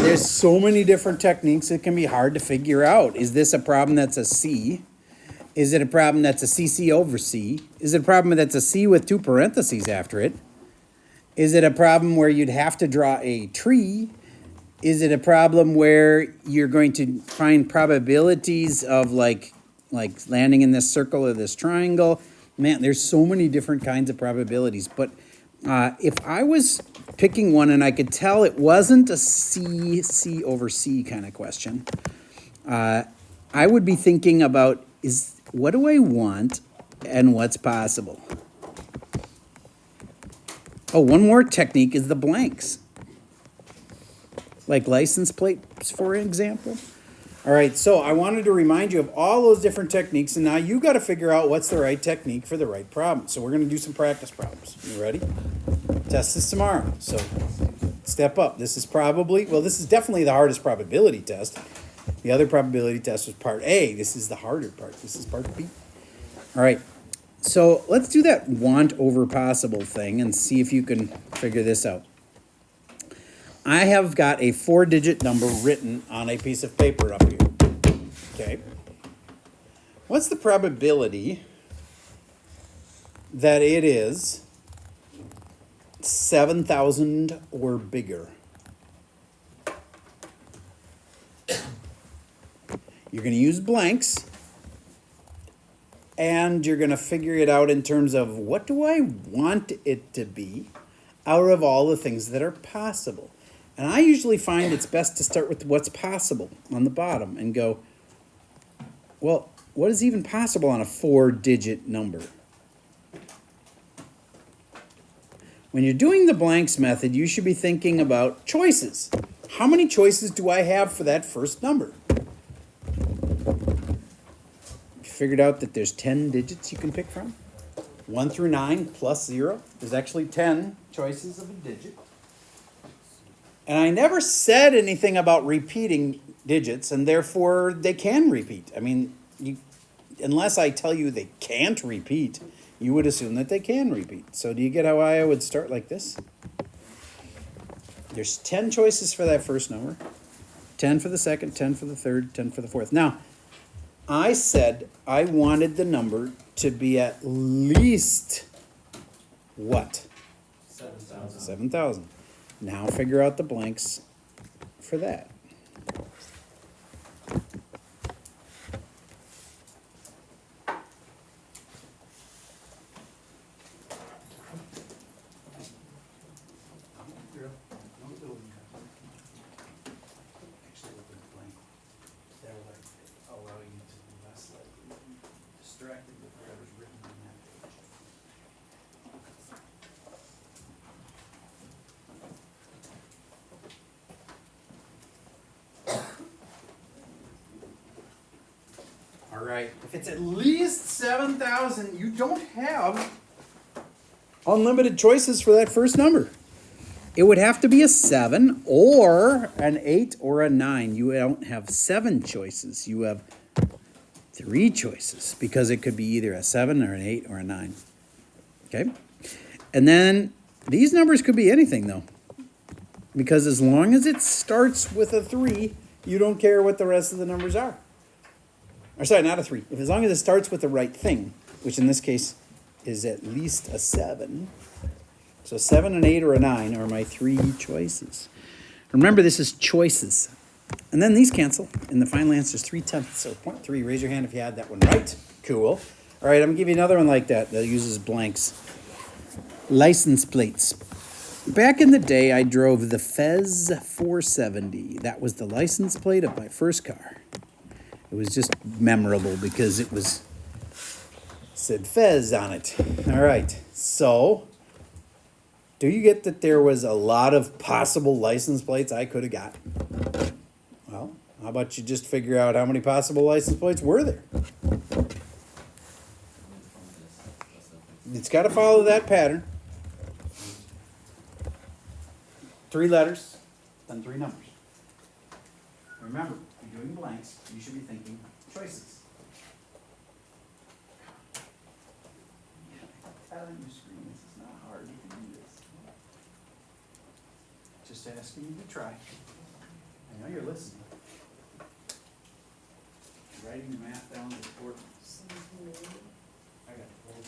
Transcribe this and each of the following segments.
there's so many different techniques, it can be hard to figure out. Is this a problem that's a C? Is it a problem that's a CC over C? Is it a problem that's a C with two parentheses after it? Is it a problem where you'd have to draw a tree? Is it a problem where you're going to find probabilities of like landing in this circle or this triangle? Man, there's so many different kinds of probabilities. But if I was picking one and I could tell it wasn't a C over C kind of question, I would be thinking about what do I want and what's possible? Oh, one more technique is the blanks. Like license plates, for example. All right, so I wanted to remind you of all those different techniques, and now you got to figure out what's the right technique for the right problem. So we're going to do some practice problems. You ready? Test this tomorrow. So step up. This is definitely the hardest probability test. The other probability test was part A. This is the harder part. This is part B. All right, so let's do that want over possible thing and see if you can figure this out. I have got a 4-digit number written on a piece of paper up here. Okay. What's the probability that it is 7,000 or bigger? You're going to use blanks, and you're going to figure it out in terms of what do I want it to be out of all the things that are possible. And I usually find it's best to start with what's possible on the bottom and go, well, what is even possible on a 4-digit number? When you're doing the blanks method, you should be thinking about choices. How many choices do I have for that first number? You figured out that there's 10 digits you can pick from? 1 through 9 plus 0. There's actually 10 choices of a digit. And I never said anything about repeating digits, and therefore they can repeat. I mean, unless I tell you they can't repeat, you would assume that they can repeat. So do you get how I would start like this? There's 10 choices for that first number, 10 for the second, 10 for the third, 10 for the fourth. Now, I said I wanted the number to be at least what? 7,000. 7,000. Now figure out the blanks for that. All right, if it's at least 7,000, you don't have unlimited choices for that first number. It would have to be a 7 or an 8 or a 9. You don't have 7 choices. You have 3 choices because it could be either a 7 or an 8 or a 9. Okay? And then these numbers could be anything, though, because as long as it starts with a 3, you don't care what the rest of the numbers are. Or sorry, not a 3. As long as it starts with the right thing, which in this case is at least a 7. So 7, an 8, or a 9 are my 3 choices. Remember, this is choices. And then these cancel, and the final answer is 3/10. So 0.3. Raise your hand if you had that one right. Cool. All right, I'm going to give you another one like that uses blanks. License plates. Back in the day, I drove the Fez 470. That was the license plate of my first car. It was just memorable because it said Fez on it. All right, so do you get that there was a lot of possible license plates I could have got? Well, how about you just figure out how many possible license plates were there? It's got to follow that pattern. 3 letters, then 3 numbers. Remember, if you're doing blanks, you should be thinking choices. Out on your screen, this is not hard. You can do this. Just asking you to try. know you're listening. Writing the math down is important. I got told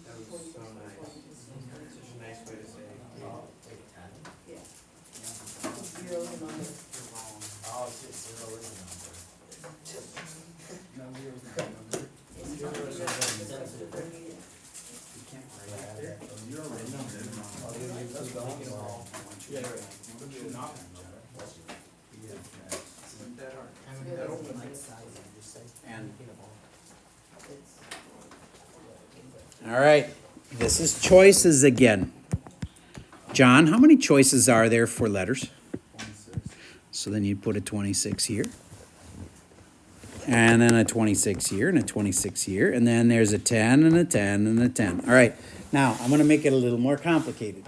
that was so nice. Such a nice way to say, oh, like 10? Yeah. Zero's a number. You're wrong. Oh, zero is a number. No, zero's not a number. Zero is a number. You can't write that. Zero is a number. Yeah, right. Isn't that hard? And all right, this is choices again. John, how many choices are there for letters? 26. So then you'd put a 26 here. And then a 26 here and a 26 here. And then there's a 10 and a 10 and a 10. All right, now I'm going to make it a little more complicated.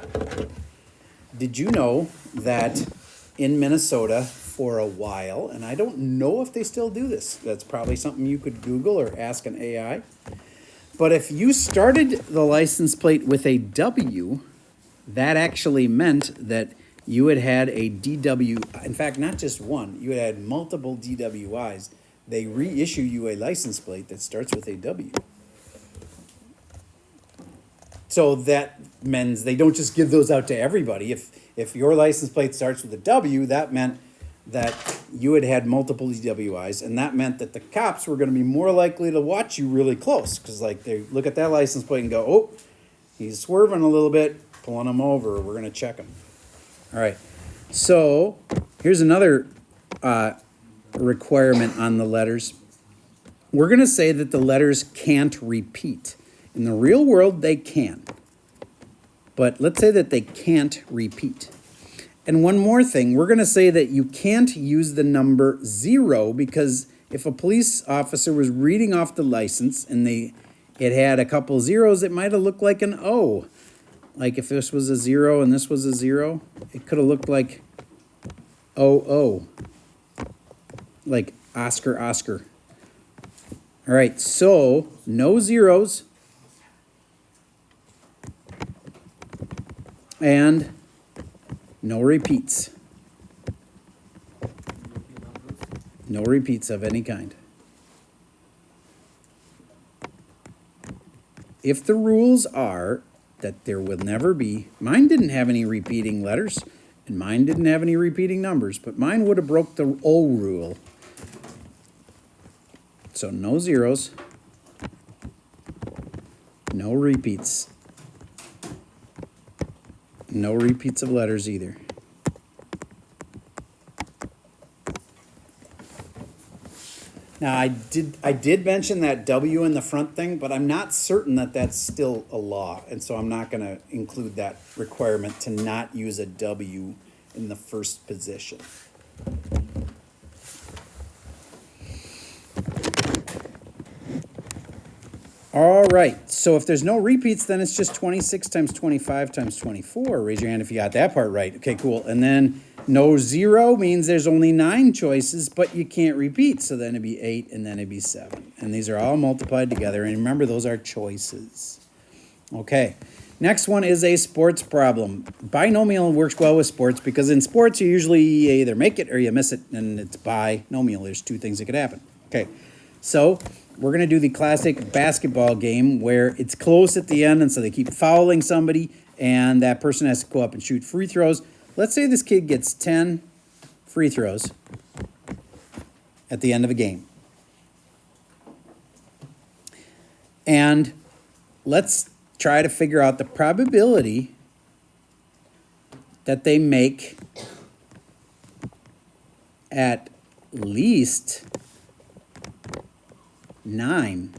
Did you know that in Minnesota for a while, and I don't know if they still do this, that's probably something you could Google or ask an AI, but if you started the license plate with a W, that actually meant that you had had a DW, in fact, not just one, you had multiple DWIs. They reissue you a license plate that starts with a W. So that means they don't just give those out to everybody. If your license plate starts with a W, that meant that you had had multiple DWIs, and that meant that the cops were going to be more likely to watch you really close, because like they look at that license plate and go, oh, he's swerving a little bit, pulling him over, we're going to check him. All right, so here's another requirement on the letters. We're going to say that the letters can't repeat. In the real world, they can. But let's say that they can't repeat. And one more thing, we're going to say that you can't use the number 0, because if a police officer was reading off the license and it had a couple zeros, it might have looked like an O. Like if this was a 0 and this was a 0, it could have looked like OO. Like Oscar, Oscar. All right, so no zeros. And no repeats. No repeats of any kind. If the rules are that there will never be, mine didn't have any repeating letters, and mine didn't have any repeating numbers, but mine would have broke the O rule. So no zeros, no repeats. No repeats of letters either. Now I did mention that W in the front thing, but I'm not certain that that's still a law, and so I'm not going to include that requirement to not use a W in the first position. All right, so if there's no repeats, then it's just 26 times 25 times 24. Raise your hand if you got that part right. Okay, cool. And then no 0 means there's only 9 choices, but you can't repeat. So then it'd be 8, and then it'd be 7. And these are all multiplied together. And remember, those are choices. Okay, next one is a sports problem. Binomial works well with sports because in sports, you usually either make it or you miss it, and it's binomial. There's 2 things that could happen. Okay, so we're going to do the classic basketball game where it's close at the end, and so they keep fouling somebody, and that person has to go up and shoot free throws. Let's say this kid gets 10 free throws at the end of a game. And let's try to figure out the probability that they make at least 9.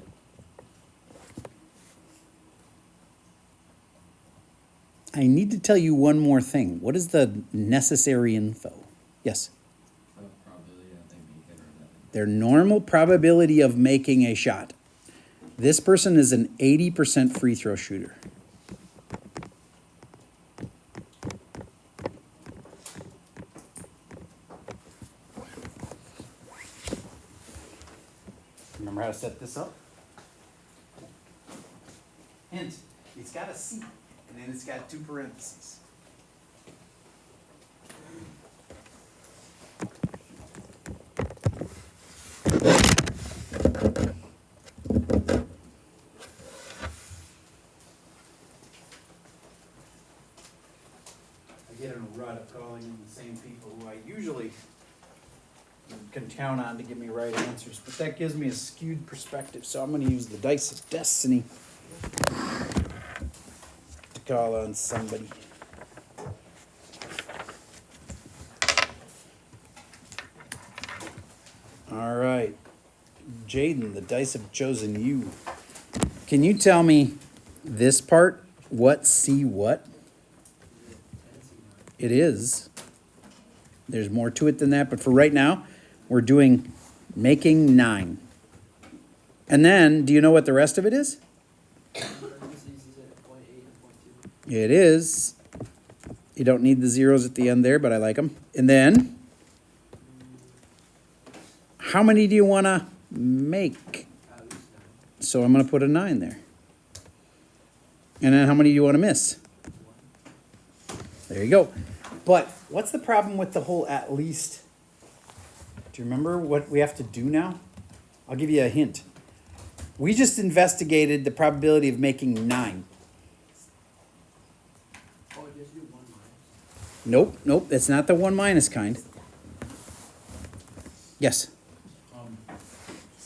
I need to tell you one more thing. What is the necessary info? Yes? Probability that they make it or that Their normal probability of making a shot. This person is an 80% free throw shooter. Remember how to set this up? Hint, it's got a C, and then it's got 2 parentheses. get in a rut of calling in the same people who I usually can count on to give me right answers, but that gives me a skewed perspective, so I'm gonna use the dice of destiny to call on somebody. All right, Jaden, the dice have chosen you. Can you tell me this part? What, see what? It is. There's more to it than that, but for right now, we're doing making 9. And then, do you know what the rest of it is? It is. You don't need the zeros at the end there, but I like them. And then, how many do you want to make? So I'm going to put a 9 there. And then how many do you want to miss? There you go. But what's the problem with the whole at least? Do you remember what we have to do now? I'll give you a hint. We just investigated the probability of making 9. Oh, just do 1 minus. Nope, that's not the 1 minus kind. Yes.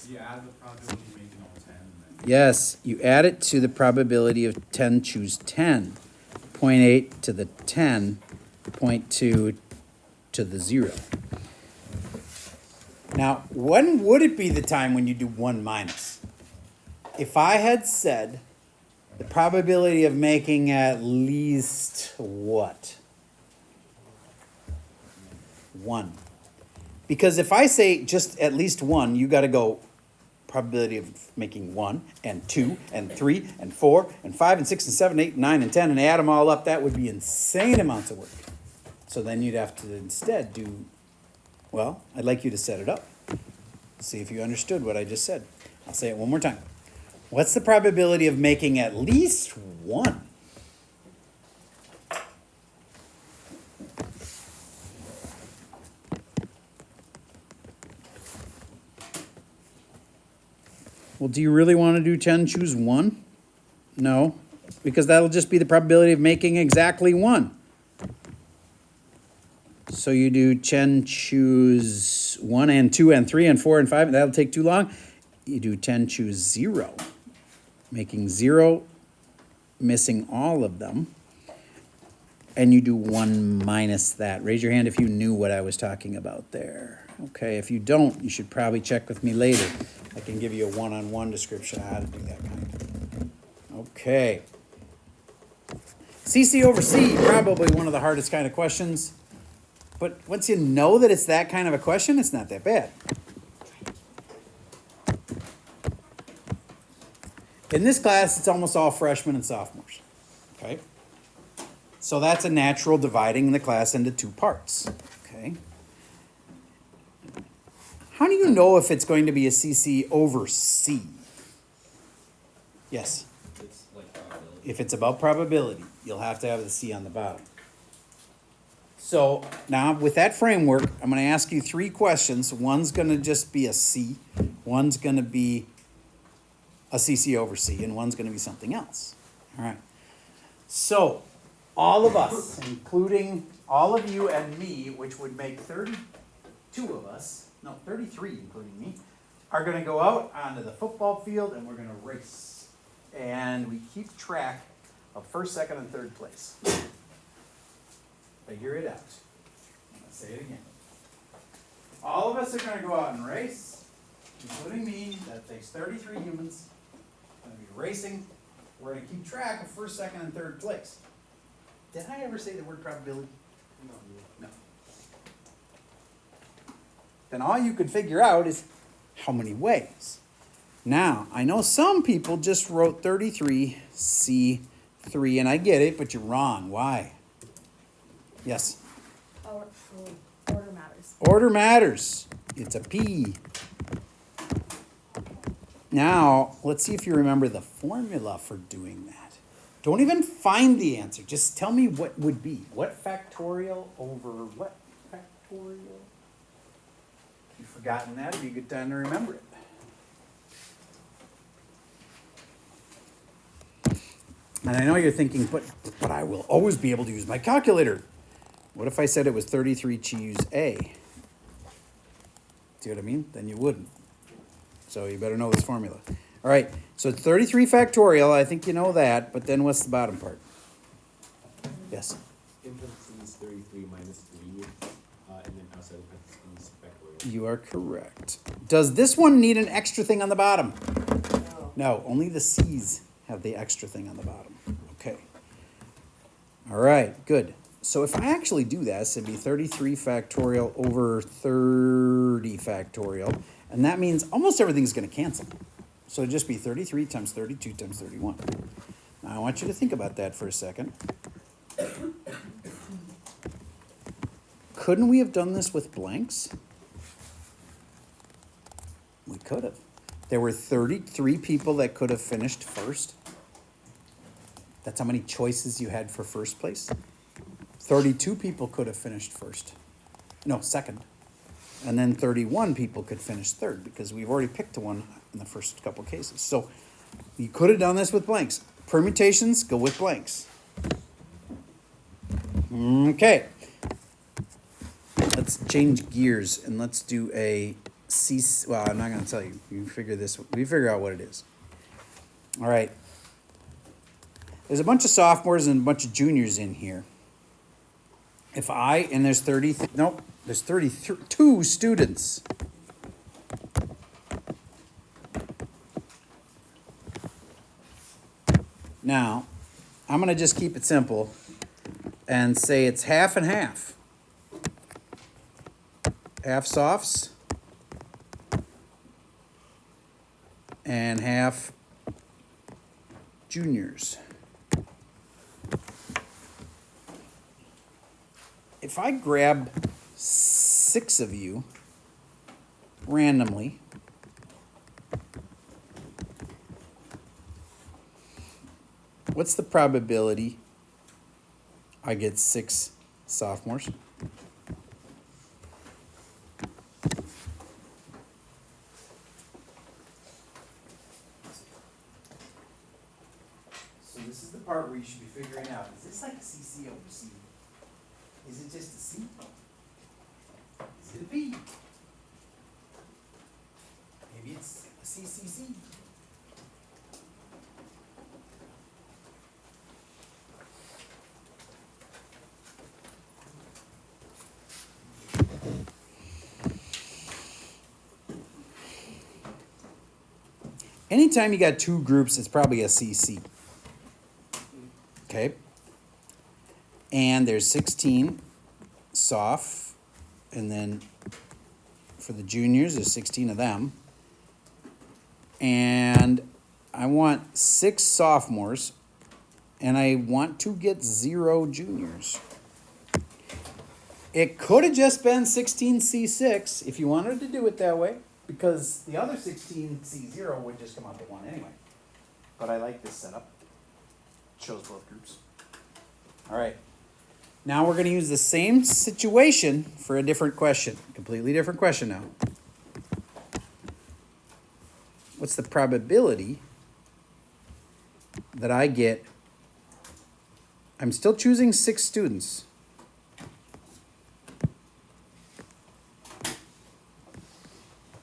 You add the probability of making all 10 and then. Yes, you add it to the probability of 10, choose 10. 0.8 to the 10, 0.2 to the 0. Now, when would it be the time when you do 1 minus? If I had said the probability of making at least what? 1. Because if I say just at least 1, you got to go probability of making 1 and 2 and 3 and 4 and 5 and 6 and 7, 8, 9 and 10 and add them all up. That would be insane amounts of work. So then you'd have to instead do, well, I'd like you to set it up. See if you understood what I just said. I'll say it one more time. What's the probability of making at least 1? Well, do you really want to do 10, choose 1? No, because that'll just be the probability of making exactly 1. So you do 10, choose 1 and 2 and 3 and 4 and 5, and that'll take too long. You do 10, choose 0, making 0, missing all of them. And you do 1 minus that. Raise your hand if you knew what I was talking about there. Okay, if you don't, you should probably check with me later. I can give you a one-on-one description of how to do that kind. Okay. CC over C, probably one of the hardest kind of questions. But once you know that it's that kind of a question, it's not that bad. In this class, it's almost all freshmen and sophomores. Okay? So that's a natural dividing the class into 2 parts. Okay? How do you know if it's going to be a CC over C? Yes. It's like probability. If it's about probability, you'll have to have the C on the bottom. So now with that framework, I'm going to ask you 3 questions. One's going to just be a C, one's going to be a CC over C, and one's going to be something else. All right. So all of us, including all of you and me, which would make 32 of us, no, 33 including me, are going to go out onto the football field and we're going to race. And we keep track of first, second, and third place. Figure it out. I'm going to say it again. All of us are going to go out and race, including me. That takes 33 humans. We're going to be racing. We're going to keep track of first, second, and third place. Did I ever say the word probability? No. Then all you could figure out is how many ways. Now, I know some people just wrote 33 C3, and I get it, but you're wrong. Why? Yes? Order matters. Order matters. It's a P. Now, let's see if you remember the formula for doing that. Don't even find the answer. Just tell me what would be. What factorial over what factorial? If you've forgotten that, it'd be a good time to remember it. And I know you're thinking, but I will always be able to use my calculator. What if I said it was 33 choose A? See what I mean? Then you wouldn't. So you better know this formula. All right, so it's 33 factorial. I think you know that, but then what's the bottom part? Yes? In parentheses 33 minus 3, and then outside of parentheses factorial. You are correct. Does this one need an extra thing on the bottom? No. No, only the C's have the extra thing on the bottom. Okay. All right, good. So if I actually do this, it'd be 33 factorial over 30 factorial. And that means almost everything's going to cancel. So it'd just be 33 times 32 times 31. Now I want you to think about that for a second. Couldn't we have done this with blanks? We could have. There were 33 people that could have finished first. That's how many choices you had for first place. 32 people could have finished first. No, second. And then 31 people could finish third because we've already picked one in the first couple cases. So you could have done this with blanks. Permutations, go with blanks. Okay. Let's change gears and let's do a C. Well, I'm not going to tell you. You figure this. We figure out what it is. All right. There's a bunch of sophomores and a bunch of juniors in here. If and there's 30. Nope. There's 32 students. Now, I'm going to just keep it simple and say it's half and half. Half softs and half juniors. If I grab 6 of you randomly, what's the probability I get 6 sophomores? So this is the part where you should be figuring out, is this like a CC over C? Is it just a C? Is it a B? Maybe it's a CCC. Anytime you got 2 groups, it's probably a CC. Okay? And there's 16 soph, and then for the juniors, there's 16 of them. And I want 6 sophomores, and I want to get 0 juniors. It could have just been 16C6 if you wanted to do it that way, because the other 16C0 would just come out to 1 anyway. But I like this setup. It shows both groups. All right. Now we're going to use the same situation for a different question. Completely different question now. What's the probability that I get? I'm still choosing 6 students.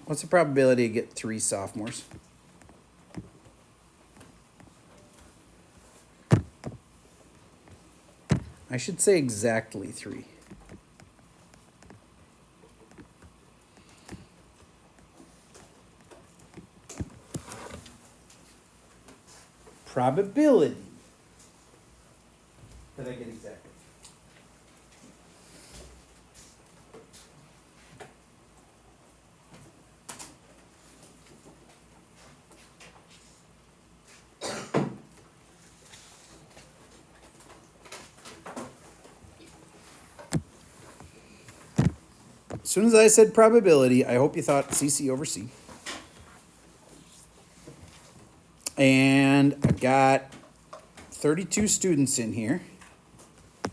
What's the probability to get 3 sophomores? I should say exactly 3. Probability that I get exactly. As soon as I said probability, I hope you thought CC over C. And I got 32 students in here.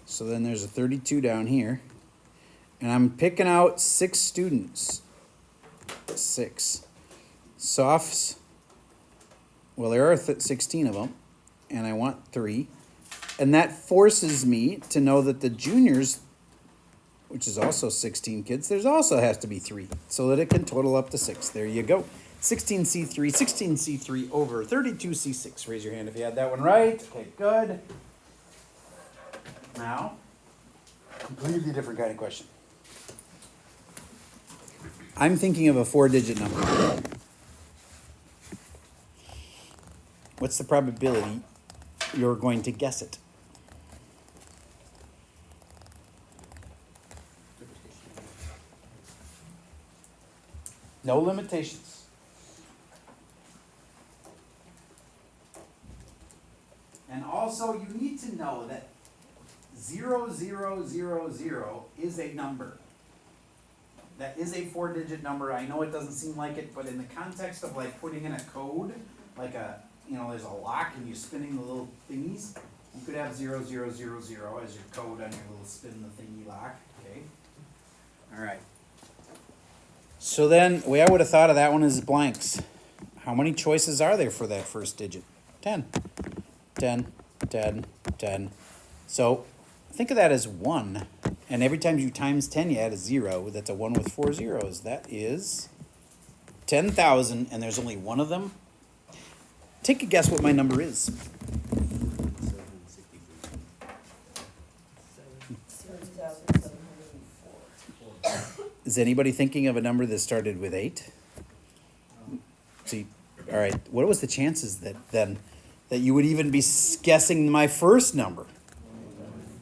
So then there's a 32 down here. And I'm picking out 6 students. 6. Softs. Well, there are 16 of them. And I want 3. And that forces me to know that the juniors which is also 16 kids, there's also has to be 3 so that it can total up to 6. There you go. 16C3 over 32C6. Raise your hand if you had that one right. Okay, good. Now, completely different kind of question. I'm thinking of a 4-digit number. What's the probability you're going to guess it? No limitations. And also, you need to know that 0000 is a number. That is a 4-digit number. I know it doesn't seem like it, but in the context of like putting in a code, like there's a lock and you're spinning the little thingies, you could have 0000 as your code on your little spin the thingy lock. Okay. All right. So then, the way I would have thought of that one is blanks. How many choices are there for that first digit? 10. 10, 10, 10. So, think of that as 1. And every time you times 10, you add a 0. That's a 1 with 4 zeros. That is 10,000, and there's only one of them. Take a guess what my number is. 764. Is anybody thinking of a number that started with 8? See, all right. What was the chances that you would even be guessing my first number?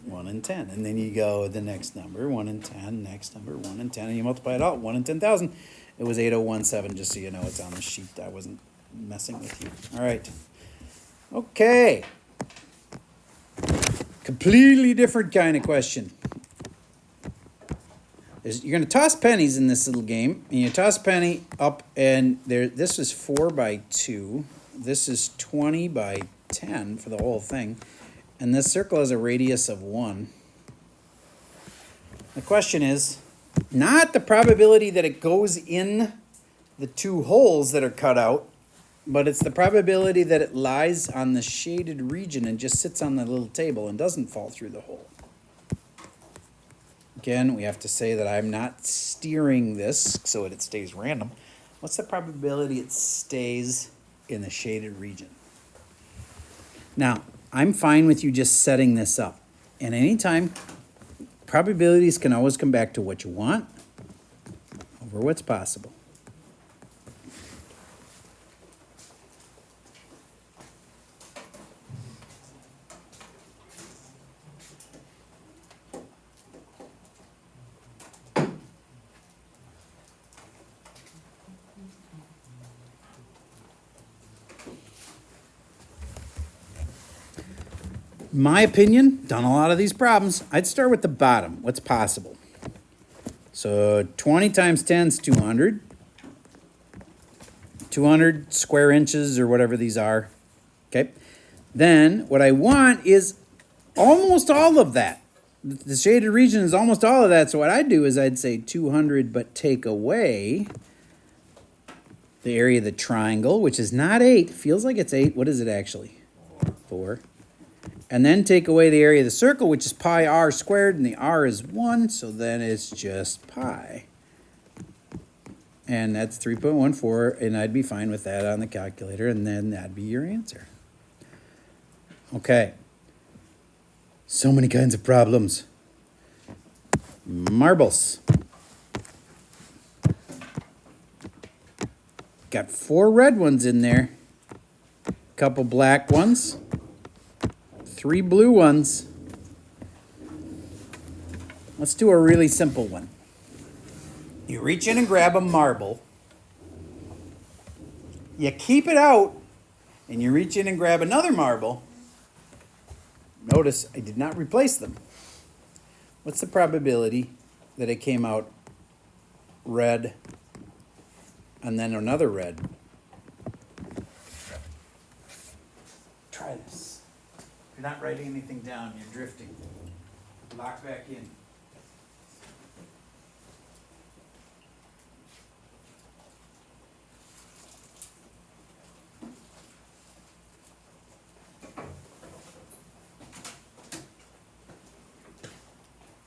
1 in 10, and then you go the next number, 1 in 10, next number, 1 in 10, and you multiply it out, 1 in 10,000. It was 8017, just so you know, it's on the sheet. I wasn't messing with you. All right. Okay. Completely different kind of question. You're going to toss pennies in this little game, and you toss a penny up, and this is 4 by 2. This is 20 by 10 for the whole thing. And this circle has a radius of 1. The question is not the probability that it goes in the 2 holes that are cut out, but it's the probability that it lies on the shaded region and just sits on the little table and doesn't fall through the hole. Again, we have to say that I'm not steering this so that it stays random. What's the probability it stays in the shaded region? Now, I'm fine with you just setting this up. And anytime, probabilities can always come back to what you want over what's possible. My opinion, done a lot of these problems, I'd start with the bottom, what's possible. So 20 times 10 is 200. 200 square inches or whatever these are. Okay. Then what I want is almost all of that. The shaded region is almost all of that. So what I'd do is I'd say 200, but take away the area of the triangle, which is not 8. Feels like it's 8. What is it actually? 4. And then take away the area of the circle, which is pi r squared, and the r is 1, so then it's just pi. And that's 3.14, and I'd be fine with that on the calculator, and then that'd be your answer. Okay. So many kinds of problems. Marbles. Got 4 red ones in there. Couple black ones. 3 blue ones. Let's do a really simple one. You reach in and grab a marble. You keep it out, and you reach in and grab another marble. Notice I did not replace them. What's the probability that it came out red and then another red? Try this. If you're not writing anything down, you're drifting. Lock back in.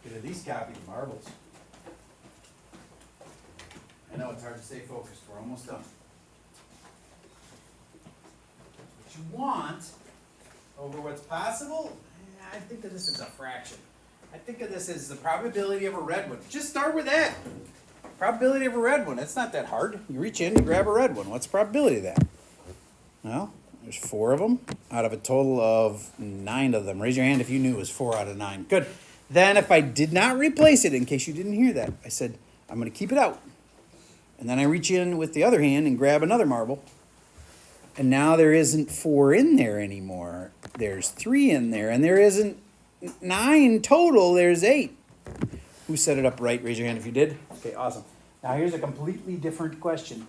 Get at least copy the marbles. I know it's hard to stay focused, we're almost done. What you want over what's possible, I think of this as a fraction. I think of this as the probability of a red one. Just start with that. Probability of a red one, it's not that hard. You reach in, you grab a red one. What's the probability of that? Well, there's 4 of them out of a total of 9 of them. Raise your hand if you knew it was 4 out of 9. Good. Then if I did not replace it, in case you didn't hear that, I said, I'm going to keep it out. And then I reach in with the other hand and grab another marble. And now there isn't 4 in there anymore. There's 3 in there. And there isn't 9 total, there's 8. Who set it up right? Raise your hand if you did. Okay, awesome. Now here's a completely different question.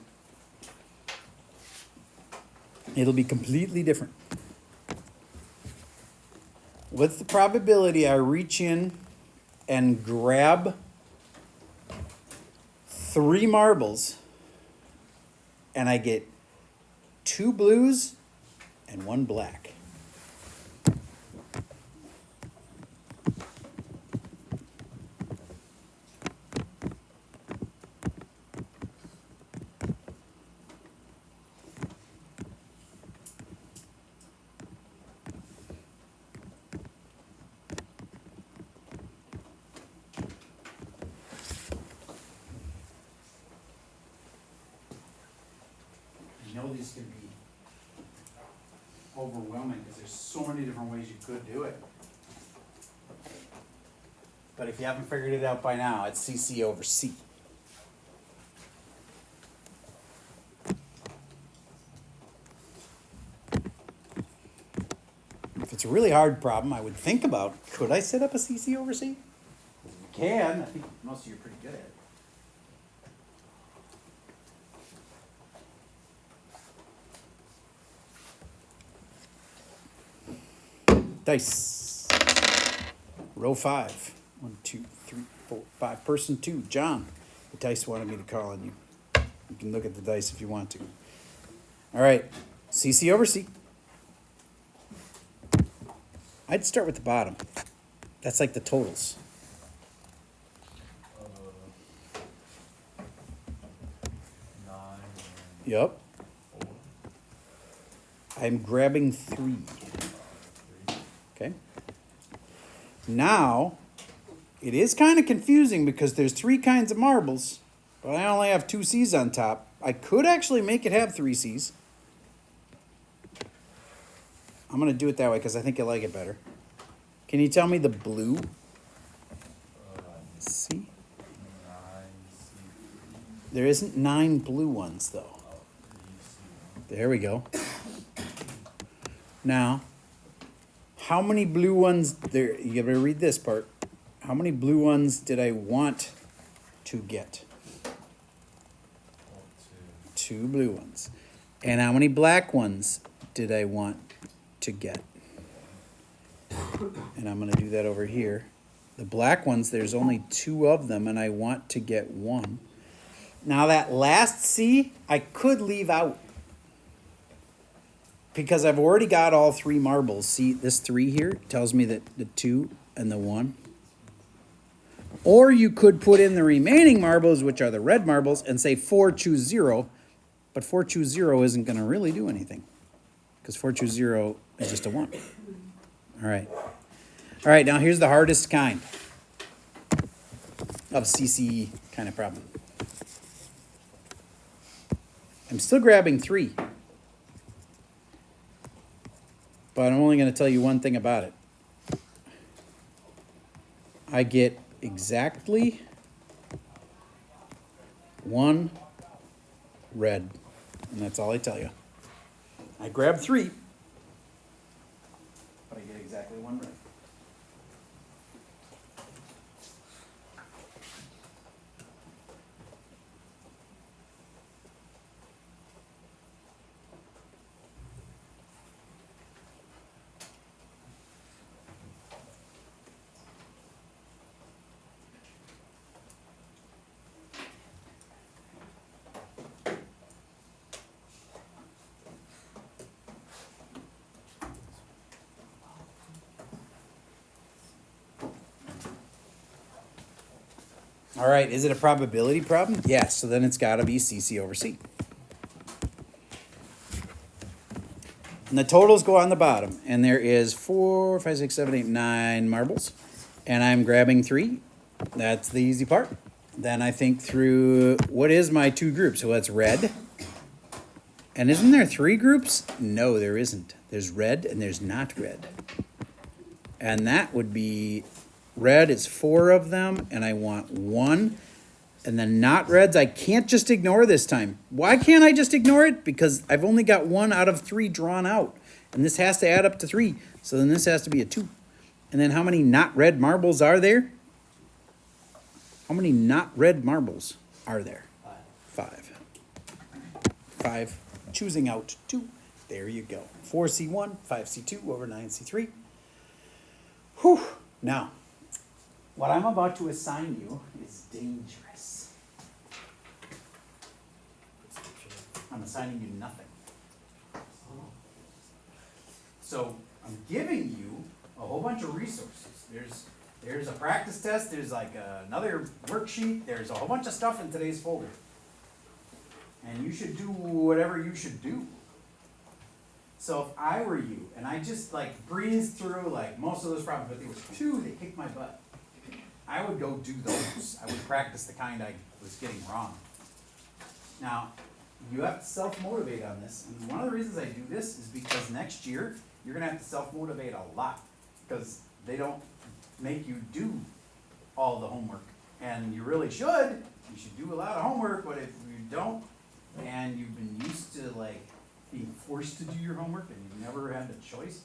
It'll be completely different. What's the probability I reach in and grab 3 marbles and I get 2 blues and 1 black? I know these can be overwhelming because there's so many different ways you could do it. But if you haven't figured it out by now, it's CC over C. If it's a really hard problem, I would think about, could I set up a CC over C? You can. I think most of you are pretty good at it. Dice. Row 5. 1, 2, 3, 4, 5. Person 2, John. The dice wanted me to call on you. You can look at the dice if you want to. All right. CC over C. I'd start with the bottom. That's like the totals. 9 Yep. and 4. I'm grabbing 3. 3. Okay. Now, it is kind of confusing because there's 3 kinds of marbles, but I only have 2 C's on top. I could actually make it have 3 C's. I'm going to do it that way because I think I like it better. Can you tell me the blue? C? 9 C. There isn't 9 blue ones, though. 3 C. There we go. Now, how many blue ones there? You gotta read this part. How many blue ones did I want to get? 2 blue ones. And how many black ones did I want to get? And I'm gonna do that over here. The black ones, there's only 2 of them, and I want to get 1. Now that last C, I could leave out. Because I've already got all 3 marbles. See, this 3 here tells me that the 2 and the 1. Or you could put in the remaining marbles, which are the red marbles, and say 4 choose 0. But 4 choose 0 isn't going to really do anything. Because 4 choose 0 is just a 1. All right. All right, now here's the hardest kind of CCE kind of problem. I'm still grabbing 3. But I'm only going to tell you one thing about it. I get exactly 1 red. And that's all I tell you. I grab 3. But I get exactly 1 red. All right, is it a probability problem? Yes, so then it's gotta be CC over C. And the totals go on the bottom, and there is 4, 5, 6, 7, 8, 9 marbles, and I'm grabbing 3. That's the easy part. Then I think through, what is my 2 groups? So that's red. And isn't there 3 groups? No, there isn't. There's red and there's not red. And that would be, red is 4 of them, and I want 1. And then not reds, I can't just ignore this time. Why can't I just ignore it? Because I've only got 1 out of 3 drawn out. And this has to add up to 3. So then this has to be a 2. And then how many not red marbles are there? How many not red marbles are there? 5. 5. Choosing out 2. There you go. 4C1, 5C2 over 9C3. Whew. Now, what I'm about to assign you is dangerous. I'm assigning you nothing. So I'm giving you a whole bunch of resources. There's a practice test, there's like another worksheet, there's a whole bunch of stuff in today's folder. And you should do whatever you should do. So if I were you, and I just like breezed through like most of those problems, but there was 2 that kicked my butt, I would go do those. I would practice the kind I was getting wrong. Now, you have to self-motivate on this, and one of the reasons I do this is because next year, you're gonna have to self-motivate a lot, because they don't make you do all the homework. And you really should. You should do a lot of homework, but if you don't, and you've been used to like being forced to do your homework and you've never had the choice,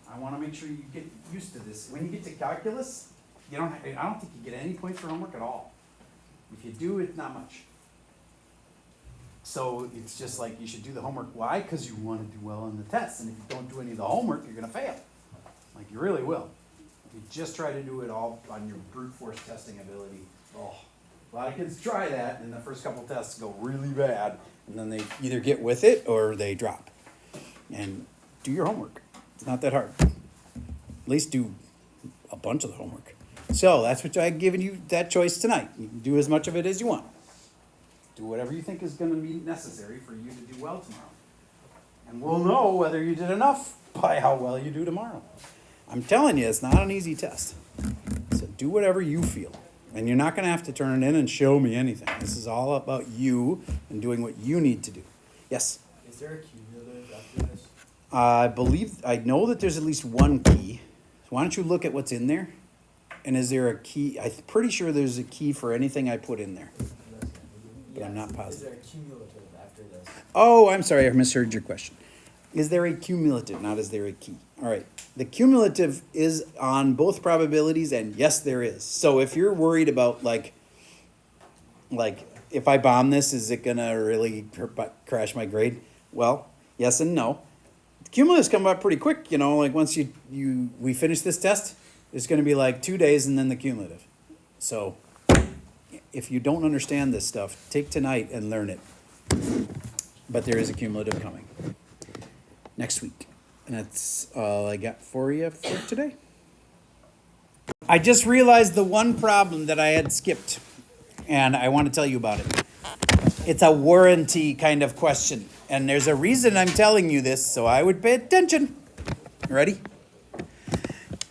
I wanna make sure you get used to this. When you get to calculus, I don't think you get any points for homework at all. If you do, it's not much. So it's just like you should do the homework. Why? Because you want to do well on the test. And if you don't do any of the homework, you're going to fail. Like you really will. If you just try to do it all on your brute force testing ability, oh, a lot of kids try that, and the first couple tests go really bad, and then they either get with it or they drop. And do your homework. It's not that hard. At least do a bunch of the homework. So that's what I've given you that choice tonight. You can do as much of it as you want. Do whatever you think is going to be necessary for you to do well tomorrow. And we'll know whether you did enough by how well you do tomorrow. I'm telling you, it's not an easy test. So do whatever you feel. And you're not going to have to turn it in and show me anything. This is all about you and doing what you need to do. Yes? Is there a cumulative after this? I know that there's at least one key. So why don't you look at what's in there? And is there a key? I'm pretty sure there's a key for anything I put in there. But I'm not positive. Is there a cumulative after this? Oh, I'm sorry, I misheard your question. Is there a cumulative, not is there a key? All right, the cumulative is on both probabilities, and yes, there is. So if you're worried about like if I bomb this, is it gonna really crash my grade? Well, yes and no. The cumulatives come up pretty quick, you know, like once we finish this test, it's gonna be like 2 days and then the cumulative. So if you don't understand this stuff, take tonight and learn it. But there is a cumulative coming next week. And that's all I got for you for today. I just realized the one problem that I had skipped, and I want to tell you about it. It's a warranty kind of question. And there's a reason I'm telling you this, so I would pay attention. Ready?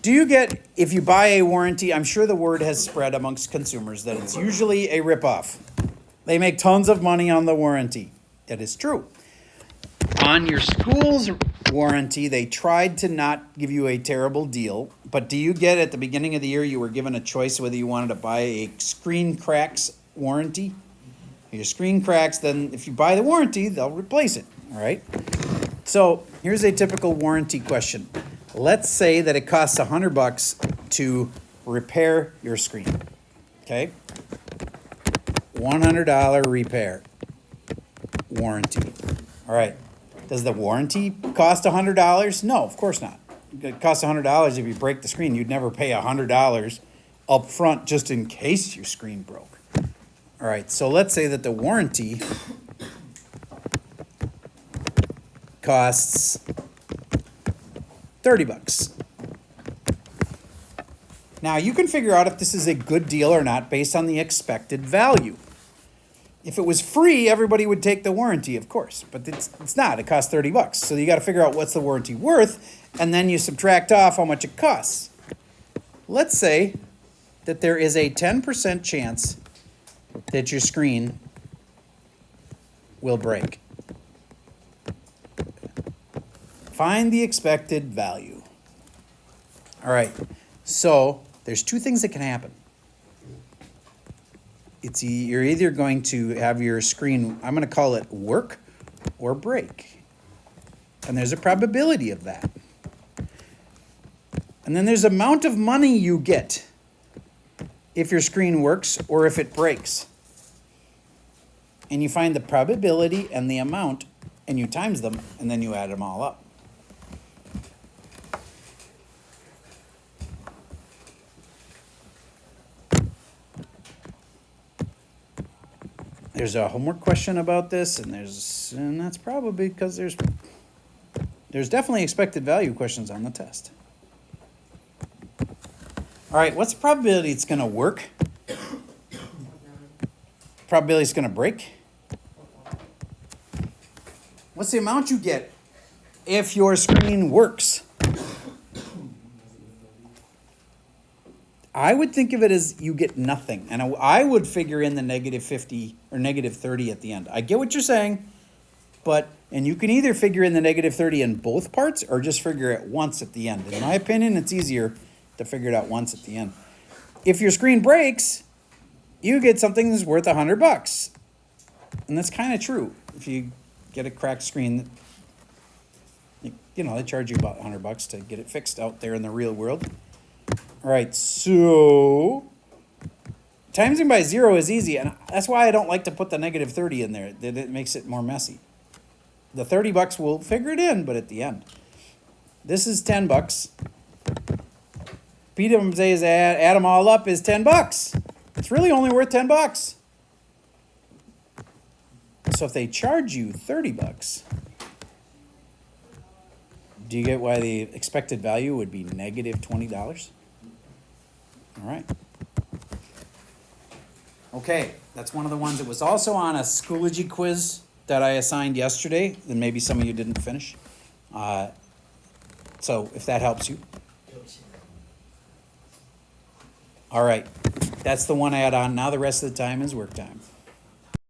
Do you get, if you buy a warranty, I'm sure the word has spread amongst consumers that it's usually a ripoff. They make tons of money on the warranty. That is true. On your school's warranty, they tried to not give you a terrible deal, but do you get at the beginning of the year, you were given a choice whether you wanted to buy a screen cracks warranty? Your screen cracks, then if you buy the warranty, they'll replace it, all right? So here's a typical warranty question. Let's say that it costs $100 to repair your screen, okay? $100 repair warranty. All right. Does the warranty cost $100? No, of course not. It costs $100 if you break the screen. You'd never pay $100 up front just in case your screen broke. All right. So let's say that the warranty costs $30. Now, you can figure out if this is a good deal or not based on the expected value. If it was free, everybody would take the warranty, of course, but it's not. It costs $30. So you got to figure out what's the warranty worth, and then you subtract off how much it costs. Let's say that there is a 10% chance that your screen will break. Find the expected value. All right, so there's two things that can happen. You're either going to have your screen, I'm going to call it work or break. And there's a probability of that. And then there's amount of money you get if your screen works or if it breaks. And you find the probability and the amount and you times them and then you add them all up. There's a homework question about this, and that's probably because there's definitely expected value questions on the test. All right, what's the probability it's going to work? Probability it's going to break? What's the amount you get if your screen works? I would think of it as you get nothing, and I would figure in the -50 or -30 at the end. I get what you're saying, and you can either figure in the -30 in both parts or just figure it once at the end. In my opinion, it's easier to figure it out once at the end. If your screen breaks, you get something that's worth $100, and that's kind of true. If you get a cracked screen, they charge you about $100 to get it fixed out there in the real world. All right, so timesing by 0 is easy, and that's why I don't like to put the -30 in there. It makes it more messy. The $30 will figure it in, but at the end. This is $10. Peter says add them all up is $10. It's really only worth $10. So if they charge you $30, do you get why the expected value would be -$20? All right. Okay, that's one of the ones that was also on a Schoology quiz that I assigned yesterday, and maybe some of you didn't finish. So if that helps you. All right, that's the one I had on. Now the rest of the time is work time.